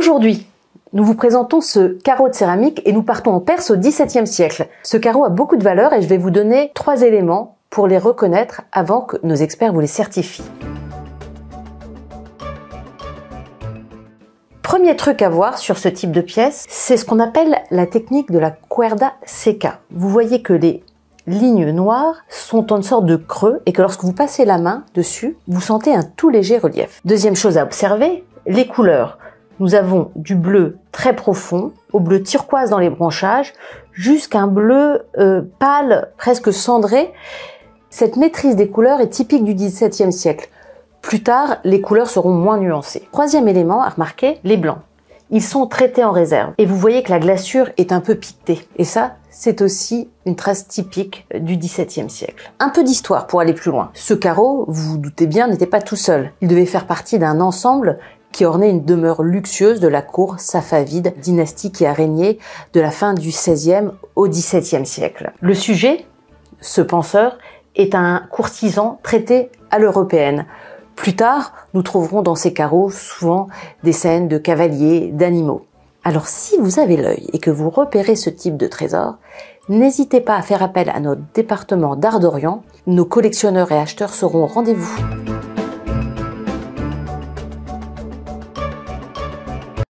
Aujourd'hui, nous vous présentons ce carreau de céramique et nous partons en Perse au XVIIe siècle. Ce carreau a beaucoup de valeur et je vais vous donner 3 éléments pour les reconnaître avant que nos experts vous les certifient. Premier truc à voir sur ce type de pièce, c'est ce qu'on appelle la technique de la cuerda seca. Vous voyez que les lignes noires sont en sorte de creux et que lorsque vous passez la main dessus, vous sentez un tout léger relief. Deuxième chose à observer, les couleurs. Nous avons du bleu très profond, au bleu turquoise dans les branchages, jusqu'à un bleu pâle, presque cendré. Cette maîtrise des couleurs est typique du XVIIe siècle. Plus tard, les couleurs seront moins nuancées. Troisième élément à remarquer, les blancs. Ils sont traités en réserve. Et vous voyez que la glaçure est un peu piquetée. Et ça, c'est aussi une trace typique du XVIIe siècle. Un peu d'histoire pour aller plus loin. Ce carreau, vous vous doutez bien, n'était pas tout seul. Il devait faire partie d'un ensemble qui ornait une demeure luxueuse de la cour safavide, dynastie qui a régné de la fin du XVIe au XVIIe siècle. Le sujet, ce penseur, est un courtisan traité à l'européenne. Plus tard, nous trouverons dans ces carreaux souvent des scènes de cavaliers, d'animaux. Alors si vous avez l'œil et que vous repérez ce type de trésor, n'hésitez pas à faire appel à notre département d'art d'Orient. Nos collectionneurs et acheteurs seront au rendez-vous.